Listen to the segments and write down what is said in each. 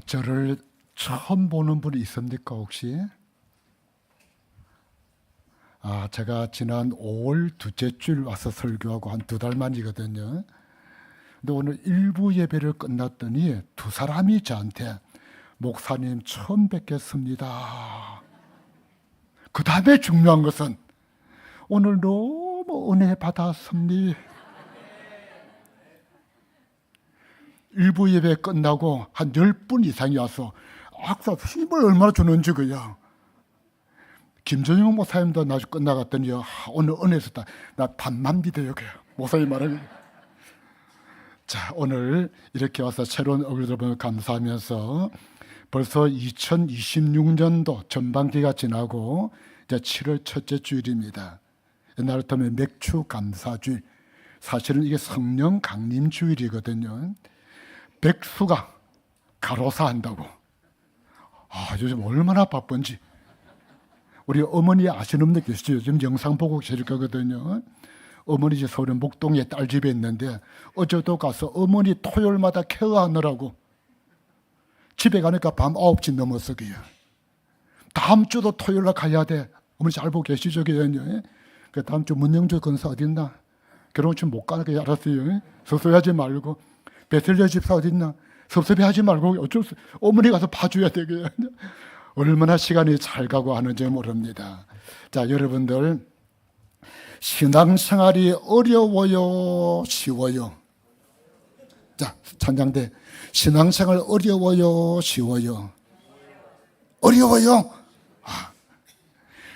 저를 처음 보는 분이 있습니까, 혹시? 제가 지난 5월 둘째 주일 와서 설교하고 한 2달 만이거든요. 근데 오늘 일부 예배를 끝났더니 두 사람이 저한테 목사님 처음 뵙겠습니다. 그 다음에 중요한 것은 오늘 너무 은혜 받았습니다. 일부 예배 끝나고 한 10분 이상이 와서 악사 힘을 얼마나 주는지 그야. 김전영 목사님도 나중에 끝나갔더니 오늘 은혜에서 나 반만 믿어요 그야. 목사님 말하는. 자, 오늘 이렇게 와서 새로운 얼굴들 보면 감사하면서 벌써 2026년도 전반기가 지나고 이제 7월 첫째 주일입니다. 옛날 같으면 맥주 감사주일, 사실은 이게 성령 강림 주일이거든요. 백수가 가로사 한다고. 요즘 얼마나 바쁜지. 우리 어머니 아시는 분들 계시죠? 요즘 영상 보고 계실 거거든요. 어머니 집 서울에 목동에 딸 집에 있는데 어제도 가서 어머니 토요일마다 케어하느라고 집에 가니까 밤 9시 넘었어. 그요. 다음 주도 토요일날 가야 돼. 어머니 잘 보고 계시죠? 그 다음 주 문영주 건사 어딨나? 결혼식 못 가게 알았어요. 섭섭해하지 말고. 베틀레 집사 어딨나? 섭섭해하지 말고 어쩔 수 어머니 가서 봐줘야 되게. 얼마나 시간이 잘 가고 하는지 모릅니다. 자, 여러분들 신앙생활이 어려워요, 쉬워요? 자, 찬양대 신앙생활 어려워요, 쉬워요? 어려워요.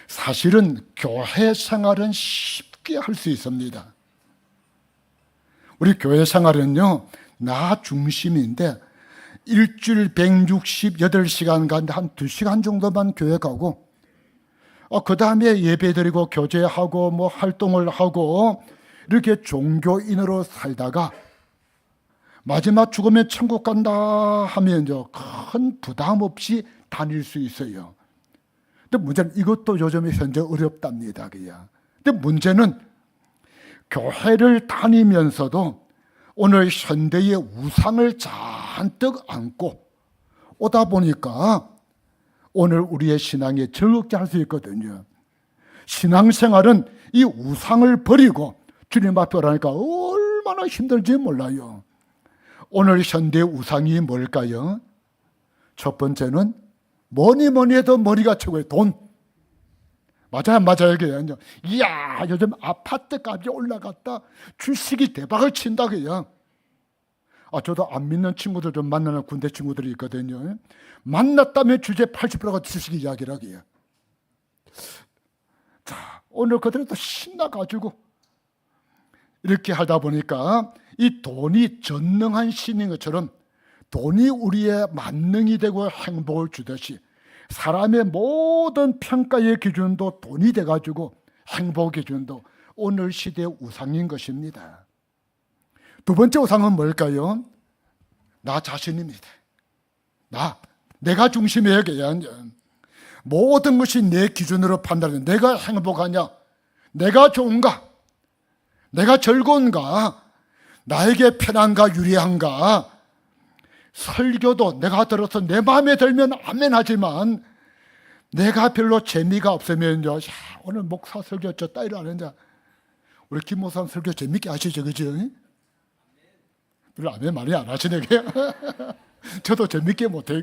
사실은 교회 생활은 쉽게 할 수 있습니다. 우리 교회 생활은요, 나 중심인데 일주일 168시간 가는데 한 2시간 정도만 교회 가고 그 다음에 예배 드리고 교제하고 뭐 활동을 하고 이렇게 종교인으로 살다가 마지막 죽으면 천국 간다 하면 큰 부담 없이 다닐 수 있어요. 근데 문제는 이것도 요즘 현재 어렵답니다. 근데 문제는 교회를 다니면서도 오늘 현대의 우상을 잔뜩 안고 오다 보니까 오늘 우리의 신앙에 즐겁게 할 수 있거든요. 신앙생활은 이 우상을 버리고 주님 앞에 오라니까 얼마나 힘들지 몰라요. 오늘 현대의 우상이 뭘까요? 첫 번째는 뭐니 해도 머리가 최고예요. 돈. 맞아요. 이야, 요즘 아파트 값이 올라갔다. 주식이 대박을 친다. 그냥. 저도 안 믿는 친구들 좀 만나는 군대 친구들이 있거든요. 만났다면 주제 80%가 주식 이야기라고요. 자, 오늘 그들은 또 신나가지고 이렇게 하다 보니까 이 돈이 전능한 신인 것처럼 돈이 우리의 만능이 되고 행복을 주듯이 사람의 모든 평가의 기준도 돈이 돼가지고 행복 기준도 오늘 시대의 우상인 것입니다. 두 번째 우상은 뭘까요? 나 자신입니다. 내가 중심이에요. 모든 것이 내 기준으로 판단해. 내가 행복하냐? 내가 좋은가? 내가 즐거운가? 나에게 편한가 유리한가? 설교도 내가 들어서 내 마음에 들면 아멘 하지만 내가 별로 재미가 없으면 오늘 목사 설교 저 따위로 하는데 우리 김 목사 설교 재밌게 하시죠, 그죠? 별로 아멘 많이 안 하시네. 저도 재밌게 못해요.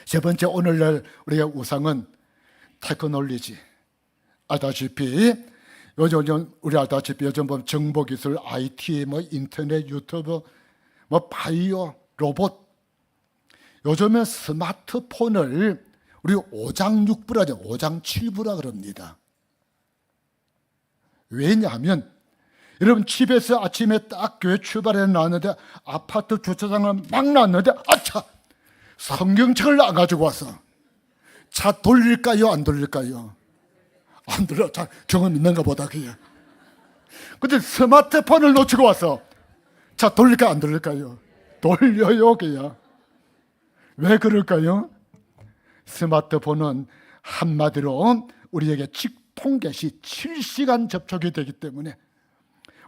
세 번째 오늘날 우리의 우상은 테크놀로지. 알다시피 요즘 우리 알다시피 요즘 보면 정보기술, IT, 인터넷, 유튜브, 바이오, 로봇. 요즘은 스마트폰을 우리 5장6부라죠. 5장7부라 그럽니다. 왜냐하면 여러분 집에서 아침에 딱 교회 출발해 나왔는데 아파트 주차장을 막 나왔는데 성경책을 안 가지고 왔어. 차 돌릴까요? 안 돌릴까요? 안 돌려. 자, 경험 있는가 보다 그게. 근데 스마트폰을 놓치고 왔어. 자, 돌릴까요? 안 돌릴까요? 돌려요 그야. 왜 그럴까요? 스마트폰은 한마디로 우리에게 통계시 실시간 접촉이 되기 때문에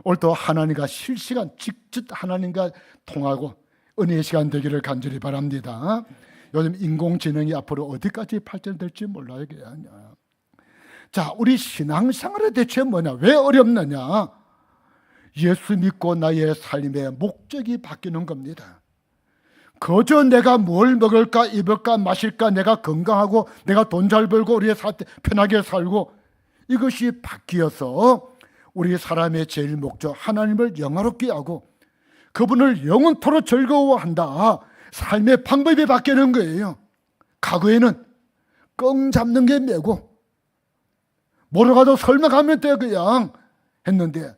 오늘도 하나님과 실시간 직접 하나님과 통하고 은혜의 시간 되기를 간절히 바랍니다. 요즘 인공지능이 앞으로 어디까지 발전될지 몰라요. 자, 우리 신앙생활의 대체 뭐냐? 왜 어렵느냐? 예수 믿고 나의 삶의 목적이 바뀌는 겁니다. 그저 내가 뭘 먹을까, 입을까, 마실까, 내가 건강하고 내가 돈 잘 벌고 우리의 편하게 살고, 이것이 바뀌어서 우리 사람의 제일 목적, 하나님을 영화롭게 하고 그분을 영원토록 즐거워한다. 삶의 방법이 바뀌는 거예요. 과거에는 羹 잡는 게 매고 뭐로 가도 설명하면 돼 그냥 했는데,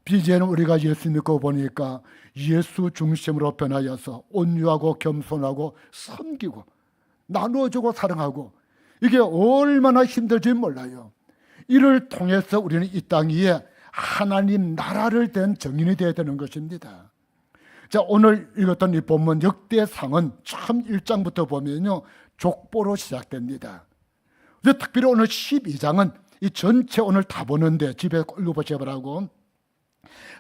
이제는 우리가 예수 믿고 보니까 예수 중심으로 변하여서 온유하고 겸손하고 섬기고 나누어주고 사랑하고, 이게 얼마나 힘들지 몰라요. 이를 통해서 우리는 이 땅 위에 하나님 나라를 된 정인이 되어야 되는 것입니다. 자, 오늘 읽었던 이 본문 역대상은 처음 1장부터 보면요, 족보로 시작됩니다. 특별히 오늘 12장은 이 전체 오늘 다 보는데 집에 읽어보시라고,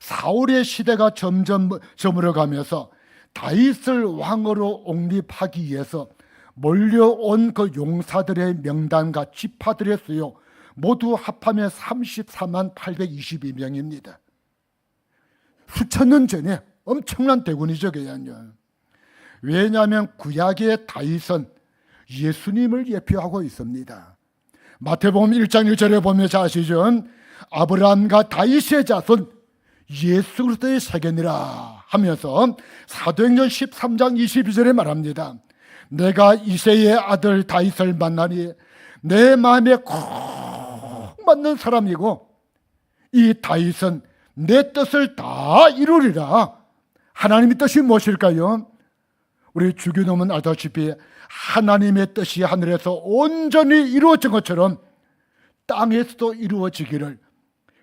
사울의 시대가 점점 저물어가면서 다윗을 왕으로 옹립하기 위해서 몰려온 그 용사들의 명단과 지파들의 수요 모두 합하면 34만 822명입니다. 수천 년 전에 엄청난 대군이죠. 왜냐하면 구약의 다윗은 예수님을 예표하고 있습니다. 마태복음 1장 1절에 보면 잘 아시죠? 아브라함과 다윗의 자손 예수 그리스도의 세계니라 하면서 사도행전 13장 22절에 말합니다. 내가 이새의 아들 다윗을 만나니 내 마음에 콕 맞는 사람이고 이 다윗은 내 뜻을 다 이루리라. 하나님의 뜻이 무엇일까요? 우리 주교놈은 알다시피 하나님의 뜻이 하늘에서 온전히 이루어진 것처럼 땅에서도 이루어지기를,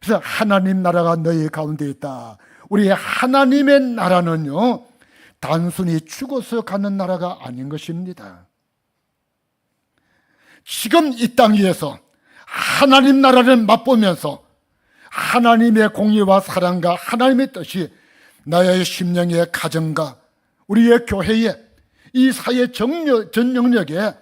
그래서 하나님 나라가 너희 가운데 있다. 우리 하나님의 나라는요, 단순히 죽어서 가는 나라가 아닌 것입니다. 지금 이 땅 위에서 하나님 나라를 맛보면서 하나님의 공의와 사랑과 하나님의 뜻이 나의 심령의 가정과 우리의 교회에, 이 사회 전 영역에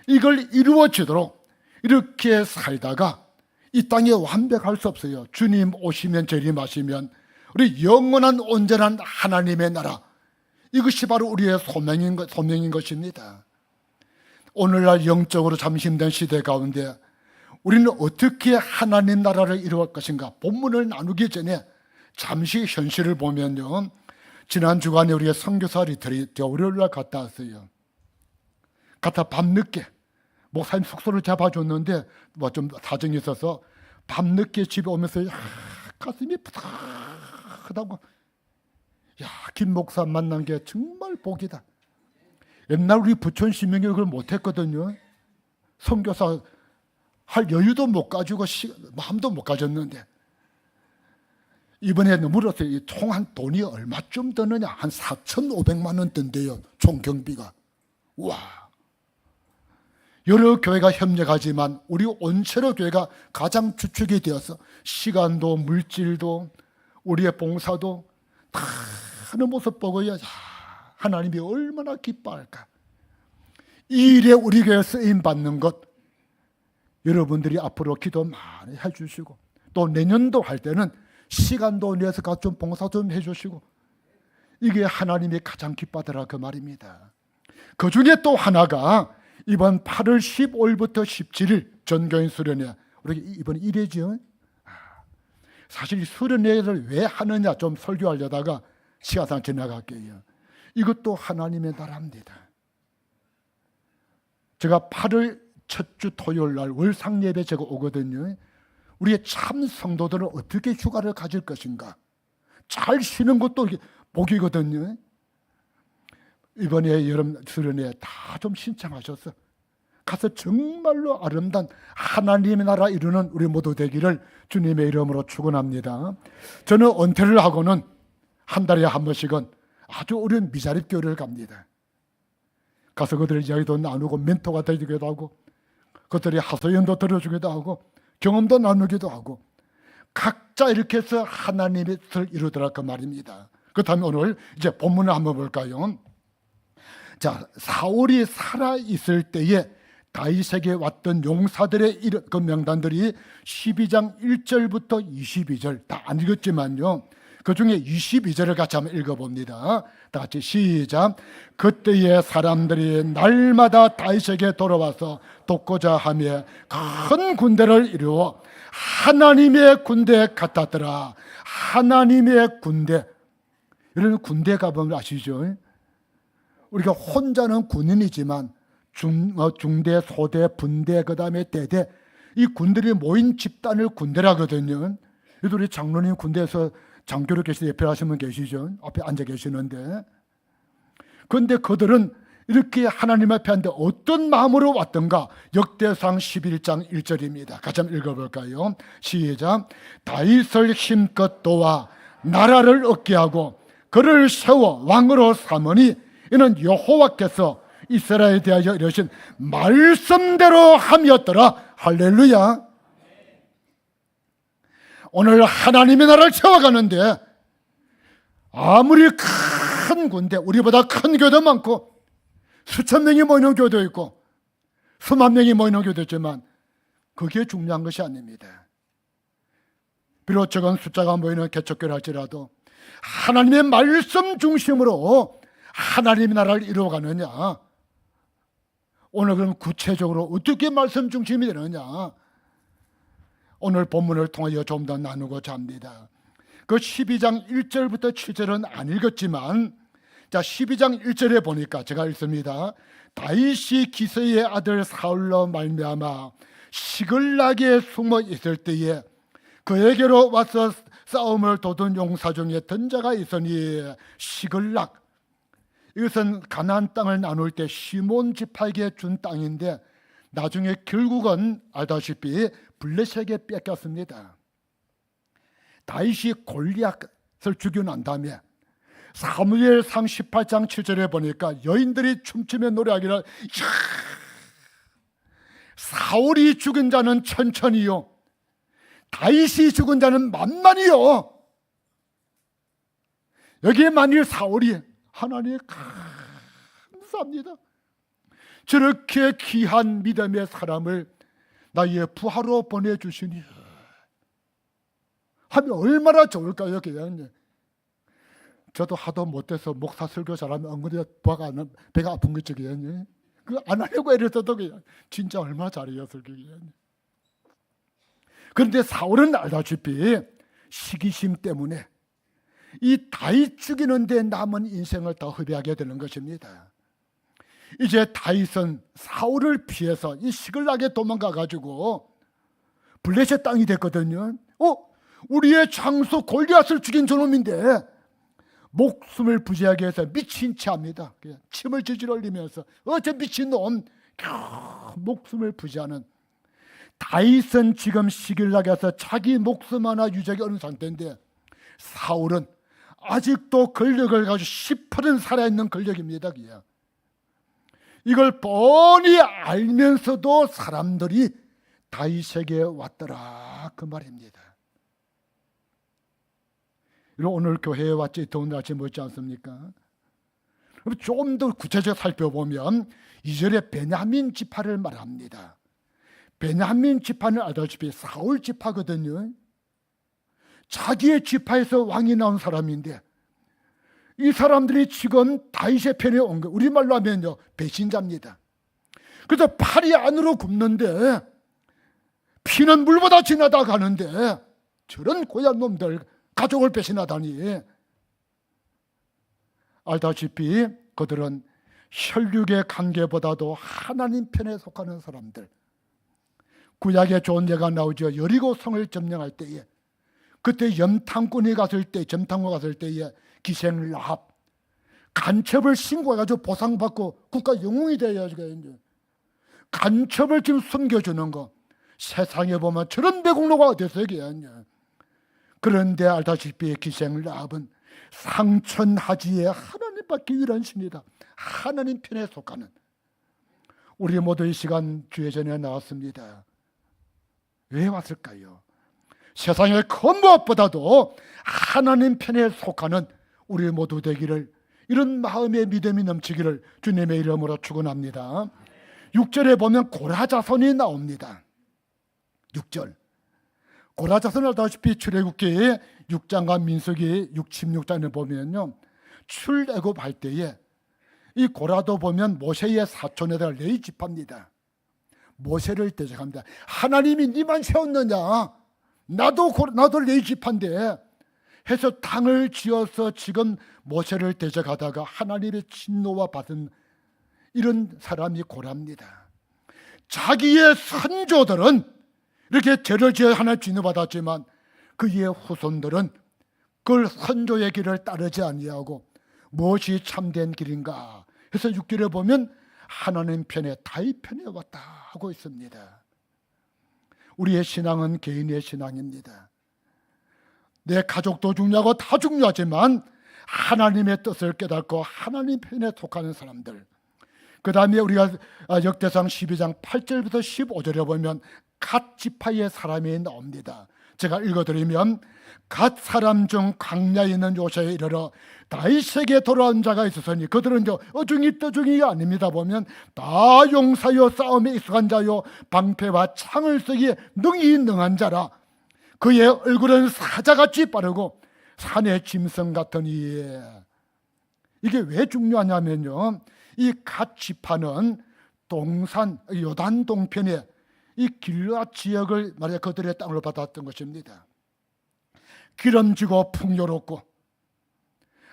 이걸 이루어지도록 이렇게 살다가 이 땅에 완벽할 수 없어요. 주님 오시면 재림하시면 우리 영원한 온전한 하나님의 나라, 이것이 바로 우리의 소명인 것입니다. 오늘날 영적으로 잠시 힘든 시대 가운데 우리는 어떻게 하나님 나라를 이루어갈 것인가? 본문을 나누기 전에 잠시 현실을 보면요, 지난 주간에 우리가 선교사 리트리트 월요일날 갔다 왔어요. 갔다 밤늦게 목사님 숙소를 잡아줬는데 뭐 좀 사정이 있어서 밤늦게 집에 오면서 가슴이 푸석하다고, 김 목사 만난 게 정말 복이다. 옛날 우리 부천 시민이 그걸 못했거든요. 선교사 할 여유도 못 가지고 마음도 못 가졌는데, 이번에 물었어요. 총 한 돈이 얼마쯤 드느냐? 한 4,500만 원 든대요, 총 경비가. 와, 여러 교회가 협력하지만 우리 온체로 교회가 가장 주축이 되어서 시간도 물질도 우리의 봉사도 다 하는 모습 보고요, 하나님이 얼마나 기뻐할까. 이 일에 우리 교회 쓰임 받는 것, 여러분들이 앞으로 기도 많이 해주시고, 또 내년도 할 때는 시간도 내서 좀 봉사 좀 해주시고, 이게 하나님이 가장 기뻐하더라 그 말입니다. 그 중에 또 하나가 이번 8월 15일부터 17일 전교인 수련회, 우리 이번 1회죠. 사실 수련회를 왜 하느냐 좀 설교하려다가 시간상 지나갈게요. 이것도 하나님의 나라입니다. 제가 8월 첫 주 토요일 날 월상 예배 제가 오거든요. 우리의 참 성도들은 어떻게 휴가를 가질 것인가? 잘 쉬는 것도 복이거든요. 이번에 여름 수련회 다 좀 신청하셔서 가서 정말로 아름다운 하나님의 나라 이루는 우리 모두 되기를 주님의 이름으로 축원합니다. 저는 은퇴를 하고는 한 달에 한 번씩은 아주 어려운 미자립 교회를 갑니다. 가서 그들의 이야기도 나누고 멘토가 되기도 하고, 그들의 하소연도 들어주기도 하고, 경험도 나누기도 하고, 각자 이렇게 해서 하나님의 뜻을 이루더라 그 말입니다. 그렇다면 오늘 이제 본문을 한번 볼까요? 자, 사울이 살아있을 때에 다윗에게 왔던 용사들의 그 명단들이 12장 1절부터 22절 다 안 읽었지만요, 그 중에 22절을 같이 한번 읽어봅니다. 다 같이 시작. 그때의 사람들이 날마다 다윗에게 돌아와서 돕고자 하며 큰 군대를 이루어 하나님의 군대 같았더라. 하나님의 군대. 여러분 군대 가보면 아시죠? 우리가 혼자는 군인이지만 중대, 소대, 분대, 그 다음에 대대, 이 군들이 모인 집단을 군대라거든요. 우리 장로님 군대에서 장교로 계시는 옆에 하신 분 계시죠? 앞에 앉아 계시는데, 그런데 그들은 이렇게 하나님 앞에 왔는데 어떤 마음으로 왔던가? 역대상 11장 1절입니다. 같이 한번 읽어볼까요? 시작. 다윗을 힘껏 도와 나라를 얻게 하고 그를 세워 왕으로 삼으니 이는 여호와께서 이스라엘에 대하여 이러신 말씀대로 함이었더라. 할렐루야. 오늘 하나님의 나라를 세워가는데 아무리 큰 군대, 우리보다 큰 교도 많고 수천 명이 모이는 교도 있고 수만 명이 모이는 교도 있지만 그게 중요한 것이 아닙니다. 비록 적은 숫자가 모이는 개척교를 할지라도 하나님의 말씀 중심으로 하나님의 나라를 이루어가느냐, 오늘 그럼 구체적으로 어떻게 말씀 중심이 되느냐, 오늘 본문을 통하여 좀 더 나누고자 합니다. 그 12장 1절부터 7절은 안 읽었지만, 자 12장 1절에 보니까 제가 읽습니다. 다윗이 기스의 아들 사울로 말미암아 시글락에 숨어 있을 때에 그에게로 와서 싸움을 도둔 용사 중에 던자가 있으니, 시글락, 이것은 가나안 땅을 나눌 때 시몬 지파에게 준 땅인데 나중에 결국은 알다시피 블레셋에게 뺏겼습니다. 다윗이 골리앗을 죽이고 난 다음에 사무엘상 18장 7절에 보니까 여인들이 춤추며 노래하기를, 사울이 죽은 자는 천천히요 다윗이 죽은 자는 만만히요. 여기에 만일 사울이, 하나님 감사합니다, 저렇게 귀한 믿음의 사람을 나의 부하로 보내주시니 하면 얼마나 좋을까요? 그냥 저도 하도 못해서 목사 설교 잘하면 엉덩이에 부하가 배가 아픈 거죠. 그냥 그거 안 하려고 애랬어도 그냥 진짜 얼마나 잘해요 설교. 그런데 사울은 알다시피 시기심 때문에 이 다윗 죽이는데 남은 인생을 다 허비하게 되는 것입니다. 이제 다윗은 사울을 피해서 이 시글락에 도망가 가지고 블레셋 땅이 됐거든요. 우리의 장수 골리앗을 죽인 저놈인데 목숨을 부지하게 해서 미친 채 합니다. 침을 질질 흘리면서 저 미친놈, 목숨을 부지하는. 다윗은 지금 시글락에서 자기 목숨 하나 유지하기 어려운 상태인데 사울은 아직도 권력을 가지고 시퍼런 살아있는 권력입니다. 이걸 뻔히 알면서도 사람들이 다윗에게 왔더라, 그 말입니다. 오늘 교회에 왔지 더운 날씨 멋지 않습니까? 좀 더 구체적으로 살펴보면 2절에 베냐민 지파를 말합니다. 베냐민 지파는 알다시피 사울 지파거든요. 자기의 지파에서 왕이 나온 사람인데 이 사람들이 지금 다윗의 편에 온 거, 우리말로 하면요 배신자입니다. 그래서 팔이 안으로 굽는데 피는 물보다 진하다 가는데 저런 고얀 놈들 가족을 배신하다니. 알다시피 그들은 혈육의 관계보다도 하나님 편에 속하는 사람들. 구약에 좋은 예가 나오죠. 여리고 성을 점령할 때에, 그때 염탐꾼이 갔을 때, 점탐과 갔을 때에 기생 라합 간첩을 신고해가지고 보상받고 국가 영웅이 되어야지. 간첩을 지금 숨겨주는 거, 세상에 보면 저런 배국노가 어딨어요. 그런데 알다시피 기생 라합은 상천하지에 하나님밖에 유일한 신이다. 하나님 편에 속하는. 우리 모두 이 시간 주의 전에 나왔습니다. 왜 왔을까요? 세상의 그 무엇보다도 하나님 편에 속하는 우리 모두 되기를, 이런 마음의 믿음이 넘치기를 주님의 이름으로 축원합니다. 6절에 보면 고라자손이 나옵니다. 6절, 고라자손을 알다시피 출애굽기 6장과 민수기 16장을 보면요, 출애굽할 때에 이 고라도 보면 모세의 사촌에다가 레위집합니다. 모세를 대적합니다. 하나님이 니만 세웠느냐, 나도 레위집한데 해서 당을 지어서 지금 모세를 대적하다가 하나님의 진노와 받은 이런 사람이 고라입니다. 자기의 선조들은 이렇게 죄를 지어 하나님 진노받았지만 그의 후손들은 그 선조의 길을 따르지 아니하고 무엇이 참된 길인가 해서 6절에 보면 하나님 편에 다윗 편에 왔다 하고 있습니다. 우리의 신앙은 개인의 신앙입니다. 내 가족도 중요하고 다 중요하지만 하나님의 뜻을 깨닫고 하나님 편에 속하는 사람들, 그 다음에 우리가 역대상 12장 8절부터 15절에 보면 갓 지파의 사람이 나옵니다. 제가 읽어드리면, 갓 사람 중 광야에 있는 요새에 이르러 다윗에게 돌아온 자가 있었으니 그들은 어중이 떠중이 아닙니다. 보면 다 용사요 싸움에 익숙한 자요 방패와 창을 쓰기에 능히 능한 자라. 그의 얼굴은 사자같이 빠르고 산의 짐승 같으니. 이게 왜 중요하냐면요, 이 갓 지파는 동산 요단 동편에 이 길앗 지역을 말이야 그들의 땅으로 받았던 것입니다. 기름지고 풍요롭고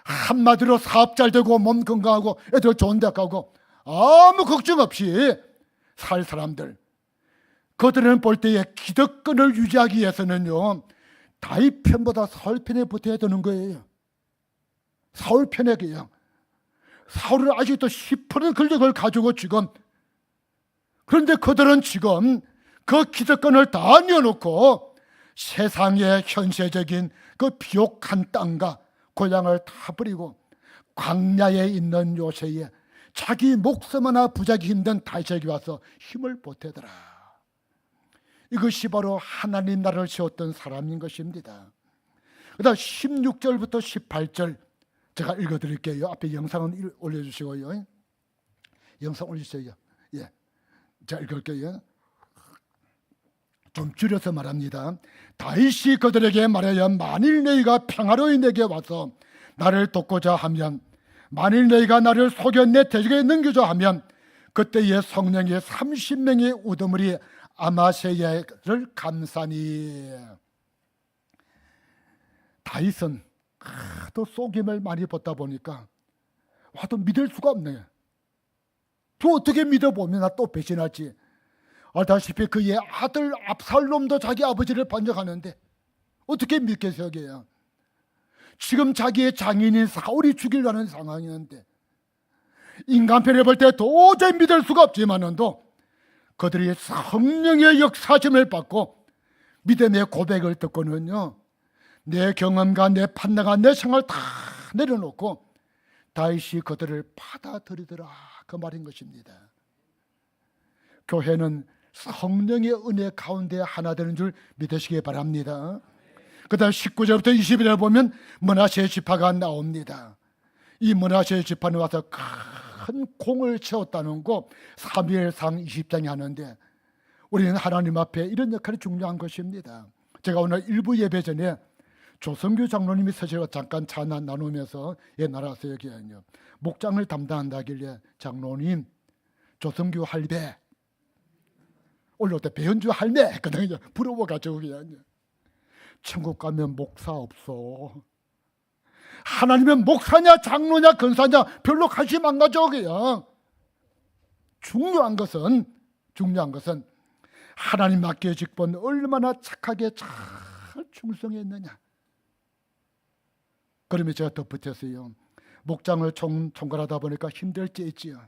한마디로 사업 잘 되고 몸 건강하고 애들 좋은 데 가고 아무 걱정 없이 살 사람들, 그들은 볼 때에 기득권을 유지하기 위해서는요 다윗 편보다 사울 편에 붙어야 되는 거예요. 사울 편에 그냥 사울은 아직도 10% 권력을 가지고 지금, 그런데 그들은 지금 그 기득권을 다 내어놓고 세상의 현세적인 그 비옥한 땅과 고향을 다 버리고 광야에 있는 요새에 자기 목숨 하나 부자기 힘든 다윗에게 와서 힘을 보태더라. 이것이 바로 하나님 나라를 세웠던 사람인 것입니다. 그다음 16절부터 18절 제가 읽어드릴게요. 앞에 영상은 올려주시고요. 영상 올리세요. 예, 제가 읽을게요. 좀 줄여서 말합니다. 다윗이 그들에게 말하여 만일 너희가 평화로이 내게 와서 나를 돕고자 하면, 만일 너희가 나를 속여 내 대적에 넘기자 하면 그때의 성령의 30명의 우두머리 아마세야를 감사니. 다윗은 또 속임을 많이 받다 보니까 와도 믿을 수가 없네. 또 어떻게 믿어보면 나 또 배신할지. 알다시피 그의 아들 압살롬도 자기 아버지를 반역하는데 어떻게 믿겠어요? 지금 자기의 장인인 사울이 죽이려는 상황이었는데 인간편에 볼 때 도저히 믿을 수가 없지만도 그들이 성령의 역사심을 받고 믿음의 고백을 듣고는요, 내 경험과 내 판단과 내 생활 다 내려놓고 다윗이 그들을 받아들이더라, 그 말인 것입니다. 교회는 성령의 은혜 가운데 하나 되는 줄 믿으시기 바랍니다. 그 다음 19절부터 21절 보면 므낫세 지파가 나옵니다. 이 므낫세 지파는 와서 큰 공을 세웠다는 거 사무엘상 20장에 하는데, 우리는 하나님 앞에 이런 역할이 중요한 것입니다. 제가 오늘 일부 예배 전에 조성규 장로님이 서시고 잠깐 찬양 나누면서 나라서 여기요 목장을 담당한다길래, 장로님 조성규 할배 올라올 때 배현주 할매 했거든요. 부러워가지고 그냥. 천국 가면 목사 없어. 하나님은 목사냐 장로냐 권사냐 별로 관심 안 가져. 그냥 중요한 것은 하나님 맡겨 직분 얼마나 착하게 잘 충성했느냐. 그러면 제가 덧붙였어요. 목장을 총괄하다 보니까 힘들지 있지요.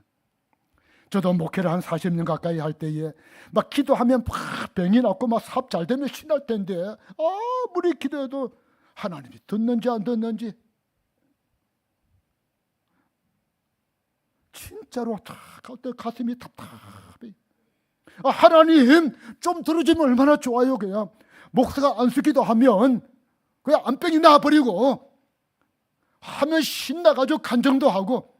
저도 목회를 한 40년 가까이 할 때에 막 기도하면 막 병이 낫고 막 사업 잘 되면 신날 텐데 아무리 기도해도 하나님이 듣는지 안 듣는지 진짜로 가슴이 답답해. 하나님 좀 들어주면 얼마나 좋아요. 그냥 목사가 안 쓰기도 하면 그냥 안병이 나버리고 하면 신나가지고 간증도 하고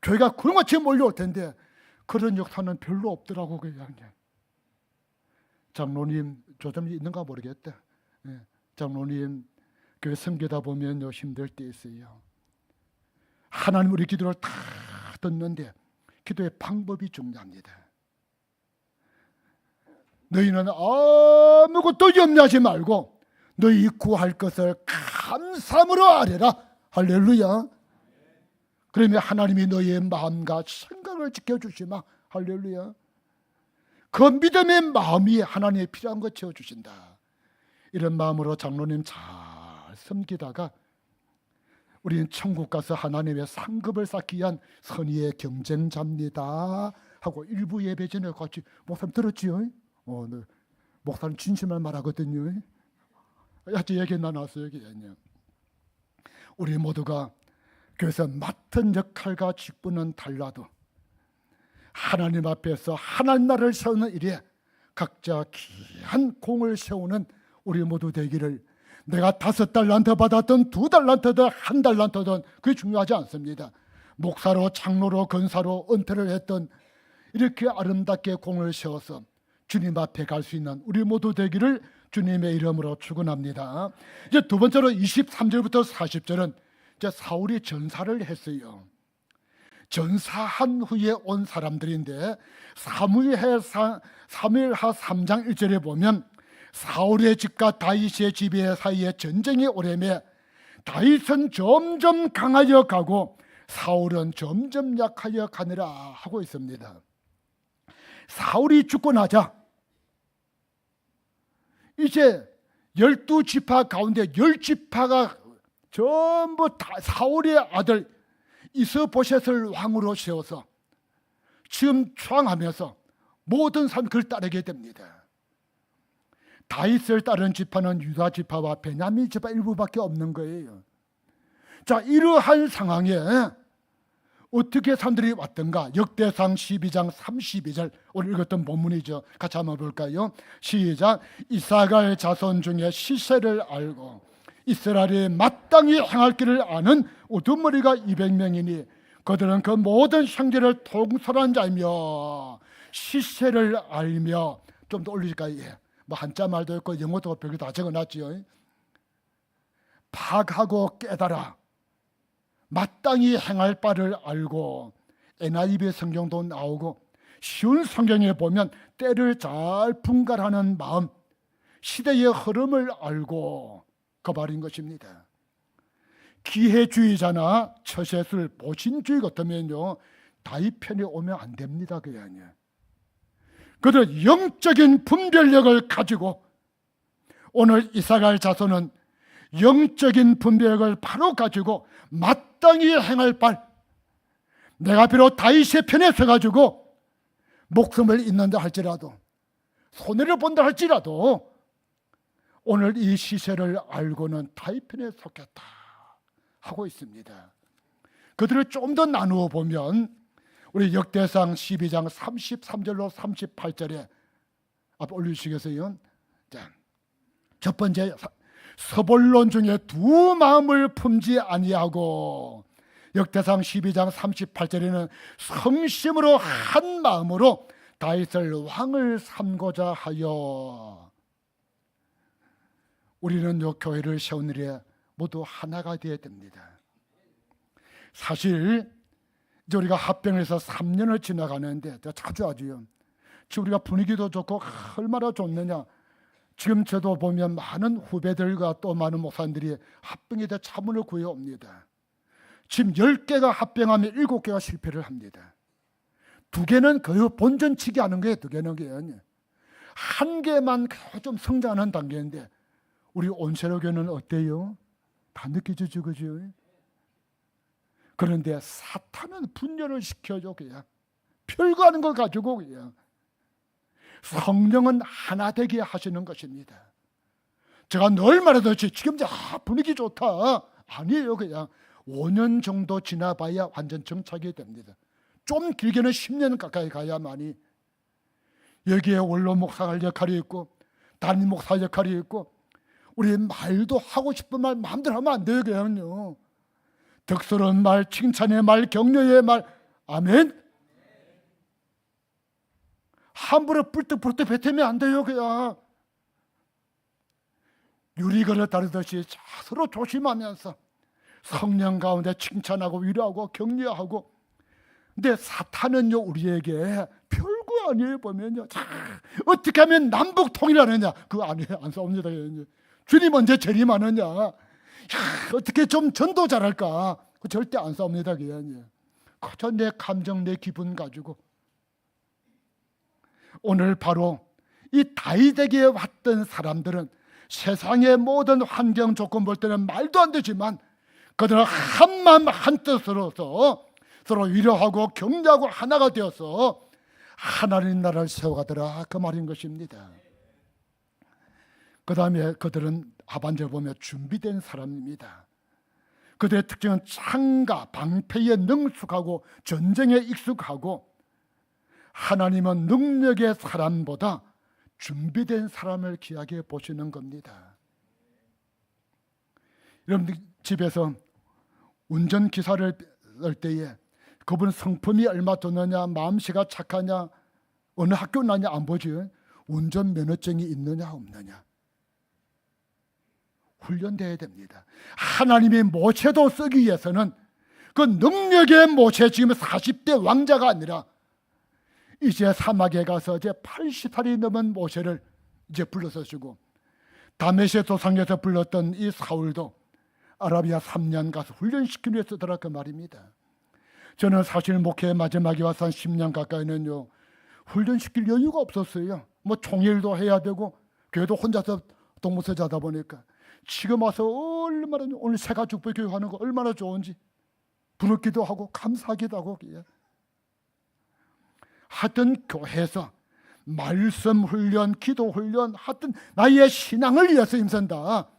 교회가 그런같이 몰려올 텐데 그런 역사는 별로 없더라고. 그냥 장로님 좀 있는가 모르겠다. 장로님 교회 섬기다 보면요 힘들 때 있어요. 하나님 우리 기도를 다 듣는데 기도의 방법이 중요합니다. 너희는 아무것도 염려하지 말고 너희 구할 것을 감사함으로 아뢰라. 할렐루야. 그러면 하나님이 너희의 마음과 생각을 지켜주시마. 할렐루야. 그 믿음의 마음이 하나님의 필요한 것 채워주신다. 이런 마음으로 장로님 잘 섬기다가 우리는 천국 가서 하나님의 상급을 쌓기 위한 선의의 경쟁자입니다 하고 일부 예배 전에 같이 목사님 들었지요? 네. 목사님 진심을 말하거든요. 아직 얘기 나눴어요. 우리 모두가 그래서 맡은 역할과 직분은 달라도 하나님 앞에서 하나님 나라를 세우는 일에 각자 귀한 공을 세우는 우리 모두 되기를. 내가 5달란트 받았던 2달란트든 1달란트든 그게 중요하지 않습니다. 목사로 장로로 건사로 은퇴를 했던 이렇게 아름답게 공을 세워서 주님 앞에 갈 수 있는 우리 모두 되기를 주님의 이름으로 축원합니다. 이제 두 번째로 23절부터 40절은 이제 사울이 전사를 했어요. 전사한 후에 온 사람들인데 사무엘하 3장 1절에 보면 사울의 집과 다윗의 집 사이에 전쟁이 오래매 다윗은 점점 강하여 가고 사울은 점점 약하여 가느라 하고 있습니다. 사울이 죽고 나자 이제 12지파 가운데 10지파가 전부 다 사울의 아들 이스보셋을 왕으로 세워서 지금 추앙하면서 모든 사람 그를 따르게 됩니다. 다윗을 따른 지파는 유다 지파와 베냐민 지파 일부밖에 없는 거예요. 자, 이러한 상황에 어떻게 사람들이 왔던가? 역대상 12장 32절 오늘 읽었던 본문이죠. 같이 한번 볼까요? 시작. 이사갈 자손 중에 시세를 알고 이스라엘이 마땅히 행할 길을 아는 우두머리가 200명이니 그들은 그 모든 형제를 통솔한 자이며 시세를 알며 좀 더 올릴까요? 예. 뭐 한자 말도 있고 영어도 별거 다 적어놨지요. 파악하고 깨달아 마땅히 행할 바를 알고 NIV 성경도 나오고 쉬운 성경에 보면 때를 잘 분간하는 마음, 시대의 흐름을 알고 그 말인 것입니다. 기회주의자나 처세술, 보신주의 같으면요 다윗 편에 오면 안 됩니다. 그게 아니에요. 그들 영적인 분별력을 가지고 오늘 이사갈 자손은 영적인 분별력을 바로 가지고 마땅히 행할 바, 내가 비록 다윗의 편에 서가지고 목숨을 잃는다 할지라도 손해를 본다 할지라도 오늘 이 시세를 알고는 다윗 편에 속겠다 하고 있습니다. 그들을 좀 더 나누어 보면 우리 역대상 12장 33절로 38절에 앞 올리시겠어요? 자, 첫 번째 서볼론 중에 두 마음을 품지 아니하고 역대상 12장 38절에는 성심으로 한 마음으로 다윗을 왕을 삼고자 하여. 우리는 이 교회를 세운 일에 모두 하나가 되어야 됩니다. 사실 이제 우리가 합병해서 3년을 지나가는데 자주 하죠. 지금 우리가 분위기도 좋고 얼마나 좋느냐. 지금 저도 보면 많은 후배들과 또 많은 목사님들이 합병에 대해 자문을 구해옵니다. 지금 10개가 합병하면 7개가 실패를 합니다. 2개는 거의 본전치기 하는 거예요. 2개는 거예요. 1개만 좀 성장하는 단계인데 우리 온세로교는 어때요? 다 느껴지죠, 그죠? 그런데 사탄은 분열을 시켜줘. 그냥 별거 하는 걸 가지고 그냥 성령은 하나 되게 하시는 것입니다. 제가 늘 말하듯이 지금 분위기 좋다 아니에요. 그냥 5년 정도 지나봐야 완전 정착이 됩니다. 좀 길게는 10년 가까이 가야만이 여기에 원로 목사할 역할이 있고 담임 목사 역할이 있고 우리 말도 하고 싶은 말 마음대로 하면 안 돼요. 그냥요. 덕스러운 말, 칭찬의 말, 격려의 말. 아멘. 함부로 뿔떡뿔떡 뱉으면 안 돼요. 그냥 유리그릇 다루듯이 서로 조심하면서 성령 가운데 칭찬하고 위로하고 격려하고. 근데 사탄은요, 우리에게 별거 아니에요. 보면요, 어떻게 하면 남북 통일하느냐, 그거 아니에요. 안 싸웁니다. 주님 언제 재림하느냐, 어떻게 좀 전도 잘할까, 그 절대 안 싸웁니다. 그냥 그저 내 감정, 내 기분 가지고. 오늘 바로 이 다윗에게 왔던 사람들은 세상의 모든 환경 조건 볼 때는 말도 안 되지만 그들은 한마음 한뜻으로서 서로 위로하고 격려하고 하나가 되어서 하나님 나라를 세워가더라, 그 말인 것입니다. 그 다음에 그들은 하반절 보면 준비된 사람입니다. 그들의 특징은 창과 방패에 능숙하고 전쟁에 익숙하고, 하나님은 능력의 사람보다 준비된 사람을 귀하게 보시는 겁니다. 여러분들 집에서 운전기사를 할 때에 그분 성품이 얼마 되느냐, 마음씨가 착하냐, 어느 학교 나냐 안 보지, 운전면허증이 있느냐 없느냐 훈련돼야 됩니다. 하나님이 모세도 쓰기 위해서는 그 능력의 모세, 지금 40대 왕자가 아니라 이제 사막에 가서 이제 80살이 넘은 모세를 이제 불러서 주고, 다메섹 도상에서 불렀던 이 사울도 아라비아 3년 가서 훈련시키기 위해서 쓰더라, 그 말입니다. 저는 사실 목회 마지막에 와서 한 10년 가까이는요, 훈련시킬 여유가 없었어요. 뭐 총일도 해야 되고 교회도 혼자서 동무서 자다 보니까. 지금 와서 얼마나, 오늘 새가족부 교육하는 거 얼마나 좋은지 부럽기도 하고 감사하기도 하고. 하여튼 교회에서 말씀 훈련, 기도 훈련, 하여튼 나의 신앙을 위해서 힘쓴다.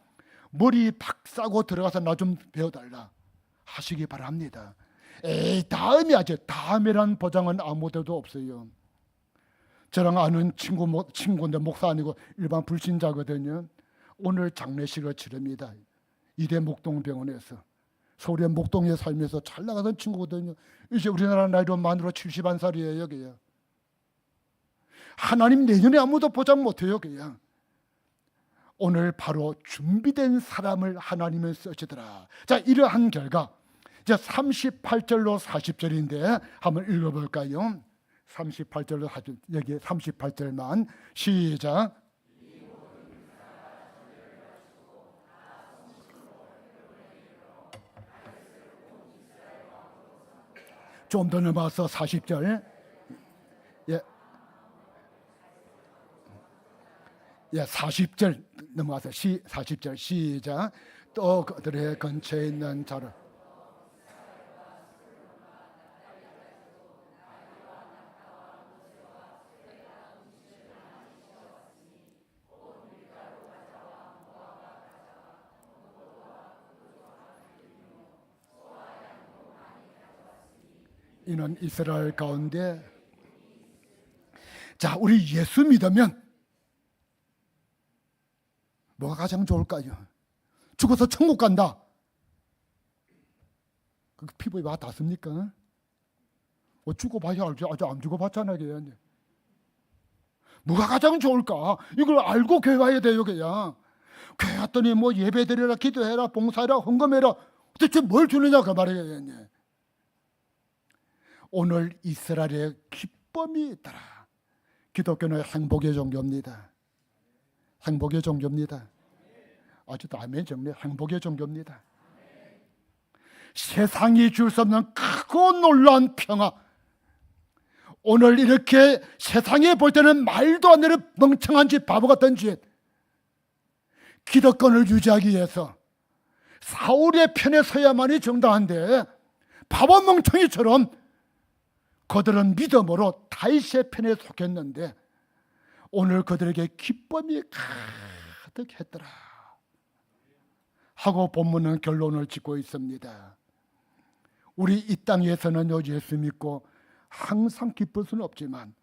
머리 박사고 들어가서 나 좀 배워달라 하시기 바랍니다. 에이, 다음이 하죠. 다음이란 보장은 아무데도 없어요. 저랑 아는 친구인데 목사 아니고 일반 불신자거든요. 오늘 장례식을 치릅니다. 이대 목동병원에서. 서울의 목동에 살면서 잘 나가던 친구거든요. 이제 우리나라 나이로 만으로 71살이에요. 그냥 하나님 내년에 아무도 보장 못해요. 그냥 오늘 바로 준비된 사람을 하나님은 쓰시더라. 자, 이러한 결과 이제 38절로 40절인데 한번 읽어볼까요? 38절로 40절, 여기 38절만 시작. 좀 더 넘어서 40절. 예, 40절 넘어와서 40절 시작. 또 그들의 근처에 있는 자를 이는 이스라엘 가운데. 자, 우리 예수 믿으면 뭐가 가장 좋을까요? 죽어서 천국 간다. 그 피부에 와 닿습니까? 죽어봐야 알죠. 아직 안 죽어봤잖아요. 뭐가 가장 좋을까? 이걸 알고 교회 와야 돼요. 그냥 교회 왔더니 뭐 예배드려라, 기도해라, 봉사해라, 헌금해라, 도대체 뭘 주느냐 그 말이에요. 오늘 이스라엘의 기쁨이 있더라. 기독교는 행복의 종교입니다. 행복의 종교입니다. 아직도 아멘 정리. 행복의 종교입니다. 세상이 줄 수 없는 크고 놀라운 평화. 오늘 이렇게 세상에 볼 때는 말도 안 되는 멍청한 짓, 바보 같은 짓, 기득권을 유지하기 위해서 사울의 편에 서야만이 정당한데 바보 멍청이처럼 그들은 믿음으로 다윗의 편에 속했는데 오늘 그들에게 기쁨이 가득했더라 하고 본문은 결론을 짓고 있습니다. 우리 이 땅에서는 예수 믿고 항상 기쁠 수는 없지만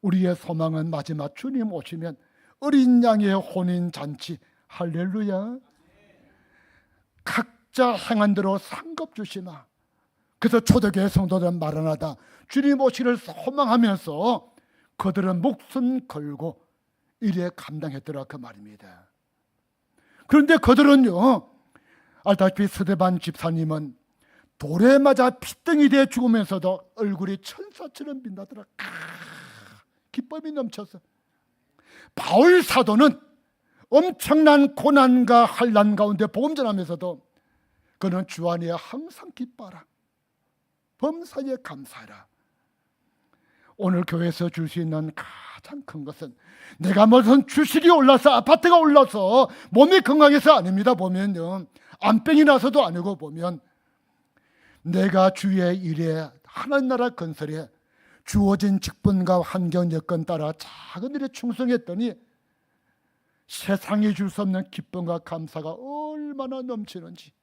우리의 소망은 마지막 주님 오시면 어린 양의 혼인잔치. 할렐루야. 각 각자 행한 대로 상급 주시나. 그래서 초대교회 성도들은 마라나다 주님 오시기를 소망하면서 그들은 목숨 걸고 일에 감당했더라 그 말입니다. 그런데 그들은요, 알다시피 스데반 집사님은 돌에 맞아 피덩이 되어 죽으면서도 얼굴이 천사처럼 빛나더라. 기쁨이 넘쳐서. 바울 사도는 엄청난 고난과 환난 가운데 복음 전하면서도 그는 주 안에 항상 기뻐하라, 범사에 감사하라. 오늘 교회에서 줄 수 있는 가장 큰 것은 내가 무슨 주식이 올라서 아파트가 올라서 몸이 건강해서 아닙니다. 보면요, 암병이 나서도 아니고, 보면 내가 주의 일에 하나님 나라 건설에 주어진 직분과 환경 여건 따라 작은 일에 충성했더니 세상이 줄 수 없는 기쁨과 감사가 얼마나 넘치는지,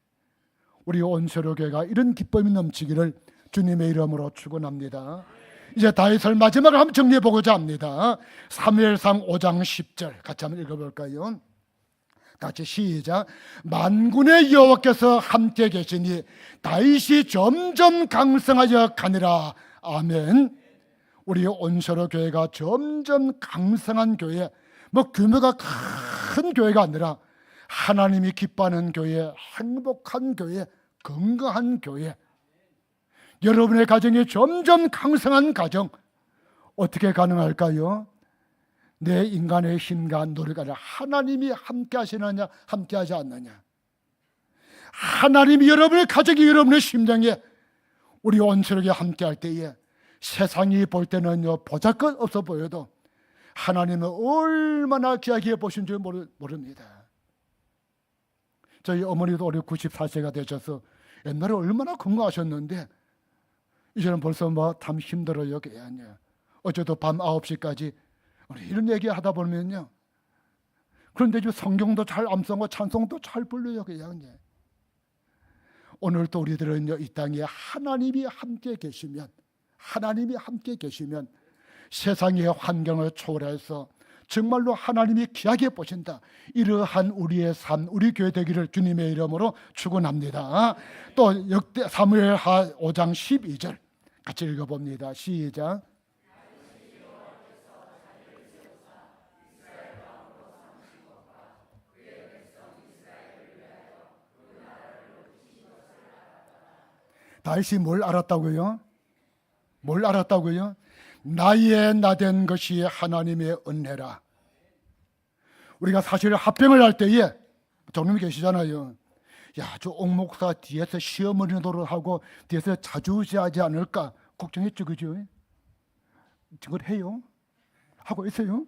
우리 온세로교회가 이런 기쁨이 넘치기를 주님의 이름으로 축원합니다. 이제 다윗을 마지막으로 한번 정리해 보고자 합니다. 사무엘상 5장 10절 같이 한번 읽어볼까요? 같이 시작. 만군의 여호와께서 함께 계시니 다윗이 점점 강성하여 가니라. 아멘. 우리 온세로 교회가 점점 강성한 교회, 뭐 규모가 큰 교회가 아니라 하나님이 기뻐하는 교회, 행복한 교회, 건강한 교회, 여러분의 가정이 점점 강성한 가정, 어떻게 가능할까요? 내 인간의 힘과 노력이 아니라 하나님이 함께 하시느냐 함께 하지 않느냐. 하나님이 여러분의 가정이 여러분의 심정에 우리 온세력이 함께 할 때에 세상이 볼 때는요 보잘것 없어 보여도 하나님은 얼마나 귀하게 보신 줄 모릅니다. 저희 어머니도 올해 94세가 되셔서 옛날에 얼마나 건강하셨는데 이제는 벌써 뭐 참 힘들어요. 어제도 밤 9시까지 이런 얘기 하다 보면요, 그런데 지금 성경도 잘 암송하고 찬송도 잘 불러요. 그냥 오늘도 우리들은요, 이 땅에 하나님이 함께 계시면, 하나님이 함께 계시면 세상의 환경을 초월해서 정말로 하나님이 귀하게 보신다. 이러한 우리의 삶, 우리 교회 되기를 주님의 이름으로 축원합니다. 또 역대 사무엘하 5장 12절 같이 읽어봅니다. 시작. 다윗이 뭘 알았다고요? 뭘 알았다고요? 나의 나된 것이 하나님의 은혜라. 우리가 사실 합병을 할 때에 정님이 계시잖아요. 야, 저 옥목사 뒤에서 시어머니 노릇하고 뒤에서 자주지하지 않을까 걱정했죠, 그죠? 그걸 해요? 하고 있어요?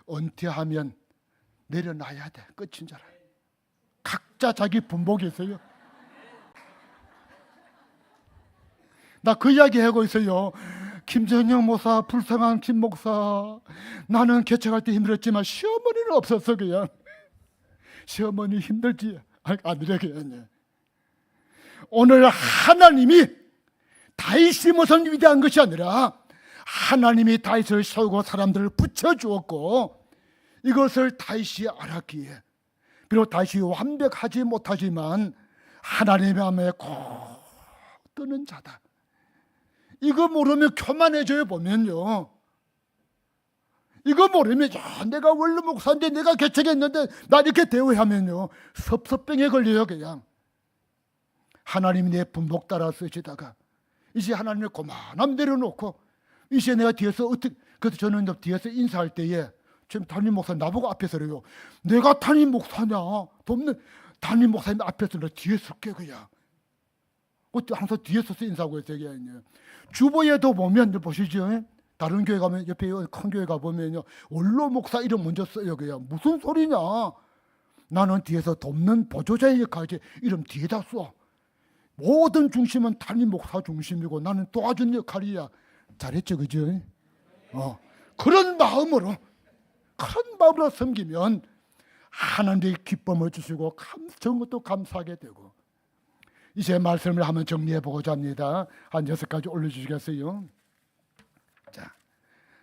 은퇴하면 내려놔야 돼. 끝인 줄 알아요. 각자 자기 분복이 있어요. 나 그 이야기 하고 있어요. 김정영 목사, 불쌍한 김 목사, 나는 개척할 때 힘들었지만 시어머니는 없었어. 그냥 시어머니 힘들지 아니래. 그냥 오늘 하나님이 다윗이 무슨 위대한 것이 아니라 하나님이 다윗을 세우고 사람들을 붙여주었고, 이것을 다윗이 알았기에 비록 다윗이 완벽하지 못하지만 하나님의 마음에 꼭 뜨는 자다. 이거 모르면 교만해져요. 보면요, 이거 모르면 야, 내가 원로 목사인데 내가 개척했는데 나 이렇게 대우하면요 섭섭병에 걸려요. 그냥 하나님이 내 분복 따라 쓰시다가 이제 하나님의 고만함 내려놓고 이제 내가 뒤에서 어떻게, 그래서 저는 뒤에서 인사할 때에 지금 담임 목사 나보고 앞에서 그래요. 내가 담임 목사냐, 돕는 담임 목사님 앞에서 너 뒤에 설게. 그냥 항상 뒤에 서서 인사하고 있어요. 주보에도 보면 보시죠. 다른 교회 가면 옆에 큰 교회 가보면요 원로 목사 이름 먼저 써요. 그냥 무슨 소리냐, 나는 뒤에서 돕는 보조자의 역할이지 이름 뒤에다 써. 모든 중심은 담임 목사 중심이고 나는 도와준 역할이야. 잘했죠, 그죠? 그런 마음으로 섬기면 하나님의 기쁨을 주시고 정것도 감사하게 되고. 이제 말씀을 한번 정리해 보고자 합니다. 한 6가지 올려주시겠어요? 자,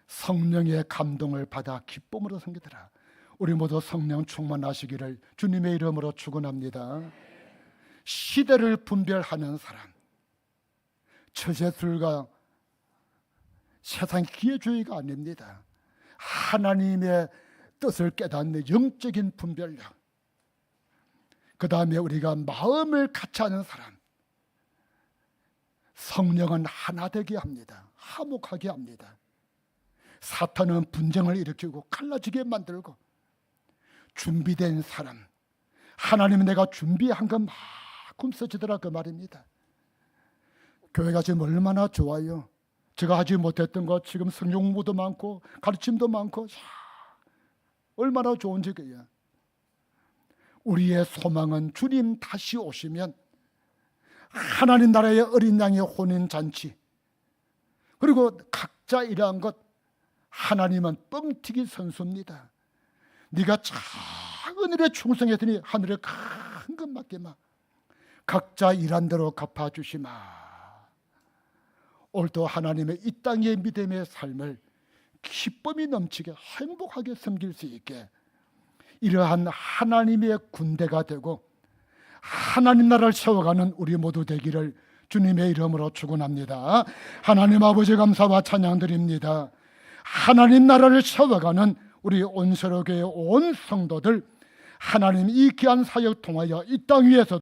성령의 감동을 받아 기쁨으로 섬기더라. 우리 모두 성령 충만하시기를 주님의 이름으로 축원합니다. 시대를 분별하는 사람, 처세술과 세상 기회주의가 아닙니다. 하나님의 뜻을 깨닫는 영적인 분별력, 그 다음에 우리가 마음을 같이 하는 사람, 성령은 하나 되게 합니다. 화목하게 합니다. 사탄은 분쟁을 일으키고 갈라지게 만들고, 준비된 사람, 하나님은 내가 준비한 것만큼 써지더라 그 말입니다. 교회가 지금 얼마나 좋아요. 제가 하지 못했던 것, 지금 성경 공부도 많고 가르침도 많고, 얼마나 좋은지. 그야 우리의 소망은 주님 다시 오시면 하나님 나라의 어린 양의 혼인잔치, 그리고 각자 일한 것, 하나님은 뻥튀기 선수입니다. 네가 작은 일에 충성했더니 하늘에 큰 것 맡기마. 각자 일한 대로 갚아주시마. 오늘도 하나님의 이 땅의 믿음의 삶을 기쁨이 넘치게 행복하게 섬길 수 있게, 이러한 하나님의 군대가 되고 하나님 나라를 세워가는 우리 모두 되기를 주님의 이름으로 축원합니다. 하나님 아버지 감사와 찬양드립니다. 하나님 나라를 세워가는 우리 온세로교회 온 성도들, 하나님 이 귀한 사역 통하여 이 땅 위에서